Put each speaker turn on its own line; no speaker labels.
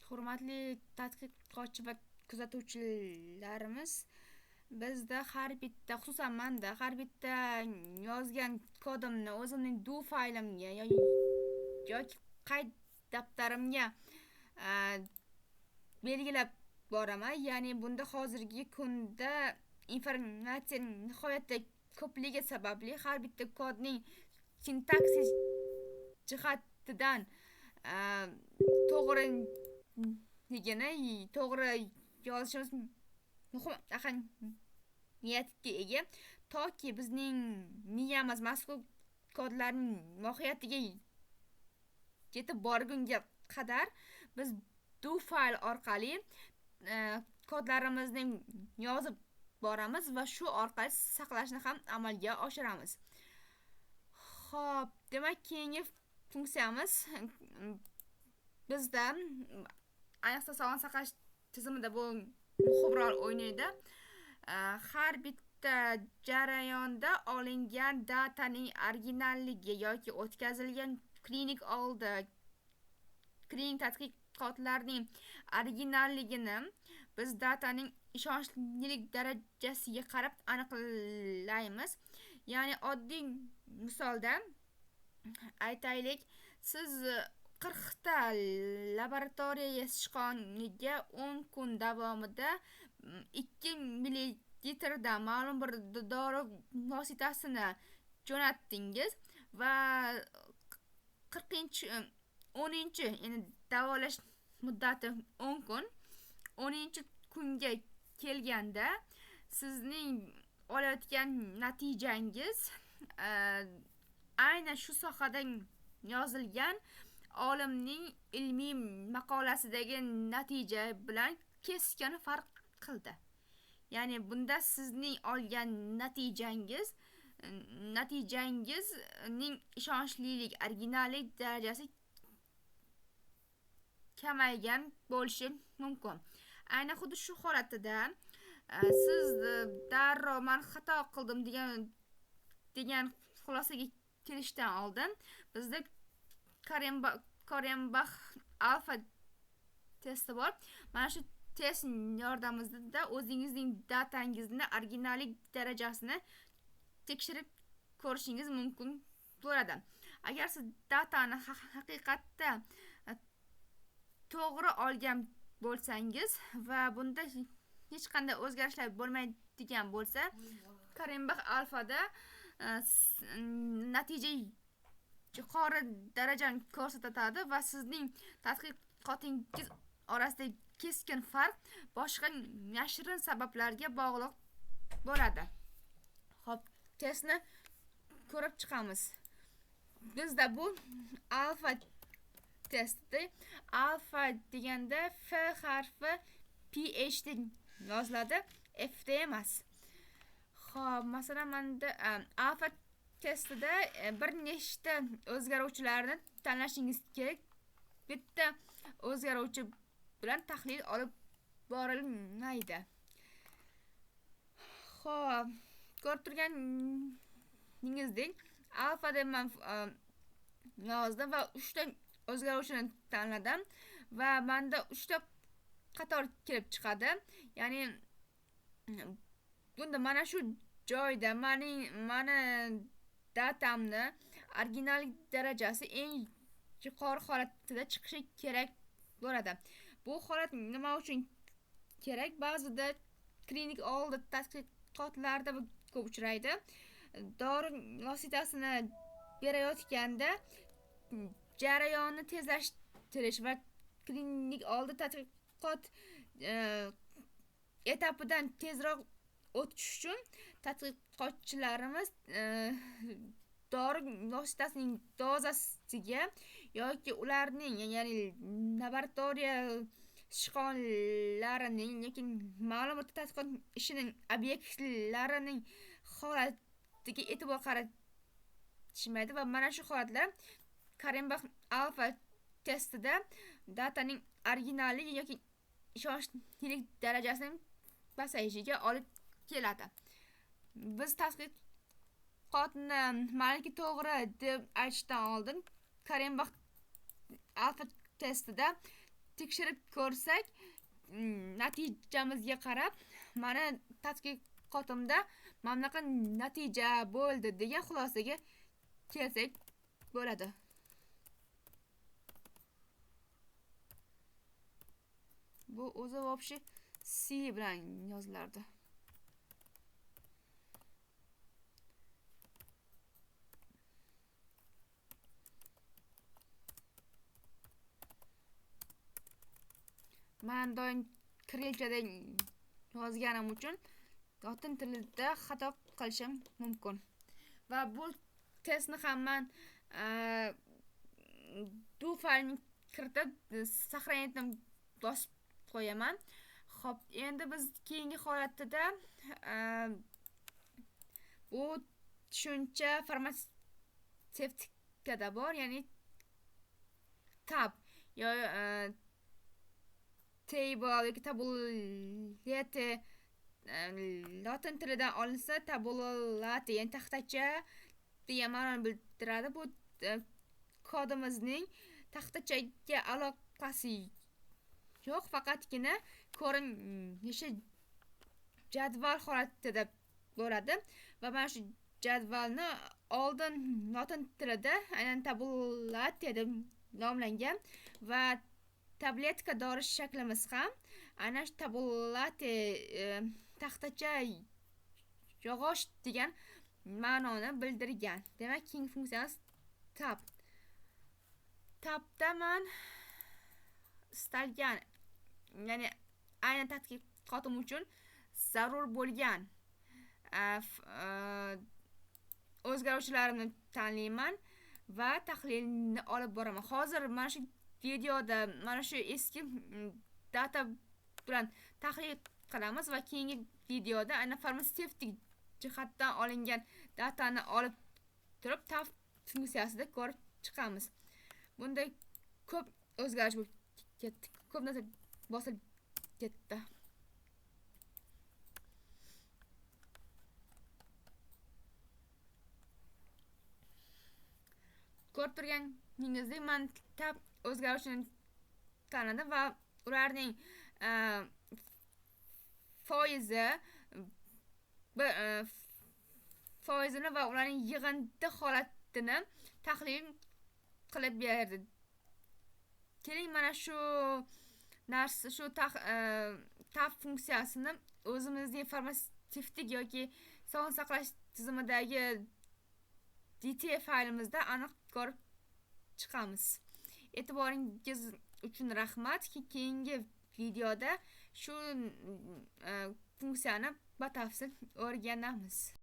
Hurmatli tadqiqotchi va kuzatuvchilarimiz, bizda har bitta, xususan menda har bitta yozgan kodimni o'zimning do faylimga yoki qayd daftarimga a, belgilab boraman. Ya'ni bunda hozirgi kunda informatsiya nihoyatda ko'pligi sababli har bitta kodning sintaksis jihatidan a, to'g'ri yozishimiz muhim ahamiyatga ega. Toki bizning miyamiz mazkur kodlarning mohiyatiga yetib borgunga qadar biz do fayl orqali kodlarimizni yozib boramiz va shu orqali saqlashni ham amalga oshiramiz. Xo'p, demak keyingi funksiyamiz bizda ayniqsa sog'liqni saqlash tizimida bu muhim rol o'ynaydi. Har bitta jarayonda olingan dataning originalligi yoki o'tkazilgan klinik tadqiqotlarning originalligini biz dataning ishonchlilik darajasiga qarab aniqlaymiz. Ya'ni oddiy misolda aytaylik, siz 40 ta laboratoriya sichqoniga 10 kun davomida 2 millilitrdan ma'lum bir dori vositasini jo'natdingiz va 10-chi, ya'ni davolash muddati 10 kun. 10-kunga kelganda sizning olayotgan natijangiz aynan shu sohada yozilgan olimning ilmiy maqolasidagi natija bilan keskin farq qildi. Ya'ni bunda sizning olgan natijangizning ishonchlilik, originallik darajasi kamaygan bo'lishi mumkin. Aynan xuddi shu holatda siz darrov men xato qildim degan xulosaga kelishdan oldin bizda Korenbach alfa testi bor. Mana shu test yordamida o'zingizning datangizni originallik darajasini tekshirib ko'rishingiz mumkin bo'ladi. Agar siz datani haqiqatda to'g'ri olgan bo'lsangiz va bunda hech qanday o'zgarishlar bo'lmaydigan bo'lsa, Korenbach alfada natija yuqori darajani ko'rsatadi va sizning tadqiqotingiz orasida keskin farq boshqa yashirin sabablarga bog'liq bo'ladi. Xo'p, testni ko'rib chiqamiz. Bizda bu alfa testi. Alfa deganda F harfi pH deb yoziladi, F da emas. Xo'p, masalan, menda alfa testida bir nechta o'zgaruvchilarni tanlashingiz kerak. Bitta o'zgaruvchi bilan tahlil olib borilmaydi. Xo'p, ko'rib turganingizdek, alfa deb men yozdim va 3 ta o'zgaruvchini tanladim va menda 3 ta qator kelib chiqadi. Ya'ni bunda mana shu joyda mani datamni originallik darajasi eng yuqori holatda chiqishi kerak bo'ladi. Bu holat nima uchun kerak? Ba'zida klinik oldi tadqiqotlarda ko'p uchraydi. Dori vositasini berayotganda jarayonni tezlashtirish va klinik oldi tadqiqot etapidan tezroq o'tish uchun tadqiqotchilarimiz dori vositasining dozasiga yoki ularning, ya'ni laboratoriya sichqonlarining yoki ma'lum bir tadqiqot ishining obyektlarining holatiga e'tibor qaratishmaydi va mana shu holatlar Korenbach alfa testida dataning originalligi yoki ishonchlilik darajasining pasayishiga olib keladi. Biz tadqiqotni maliki to'g'ri deb aytishdan oldin Korenbach alfa testida tekshirib ko'rsak, natijamizga qarab mana tadqiqotimda mana bunaqa natija bo'ldi degan xulosaga kelsak bo'ladi. Bu o'zi вообще C bilan yozilardi. Men doim kirilchada yozganim uchun lotin tilida xato qilishim mumkin. Va bu testni ham men du faylni kiritib saqlanayotgan bosib qo'yaman. Xo'p, endi biz keyingi holatida bu tushuncha farmatsevtikada bor, ya'ni tab yo table yoki tabulete lotin tilidan olinsa tabulati, ya'ni taxtacha degan ma'noni bildiradi. Bu kodimizning taxtachaga aloqasi yo'q, faqatgina ko'rinishi jadval holatida bo'ladi va mana shu jadvalni oldin lotin tilida aynan tabulati deb nomlangan va tabletka dori shaklimiz ham ana shu tabulati taxtacha yog'och degan ma'noni bildirgan. Demak, keyingi funksiyamiz tab. Tabda men istalgan, ya'ni aynan tadqiqotim uchun zarur bo'lgan o'zgaruvchilarimni tanlayman va tahlilni olib boraman. Hozir mana shu videoda mana shu eski data bilan tahlil qilamiz va keyingi videoda aynan farmatsevtik jihatdan olingan datani olib turib tab funksiyasida ko'rib chiqamiz. Bunda ko'p o'zgarish bo'lib ketdi. Ko'p narsa bosilib ketdi. Ko'rib turganingizdek, men tab o'zgarishini tanladim va ularning foizini va ularning yig'inti holatini tahlil qilib berdi. Keling, mana shu narsa, shu tab funksiyasini o'zimizning farmatsevtik yoki sog'liqni saqlash tizimidagi DT faylimizda aniq ko'rib chiqamiz. E'tiboringiz uchun rahmat. Keyingi videoda shu funksiyani batafsil o'rganamiz.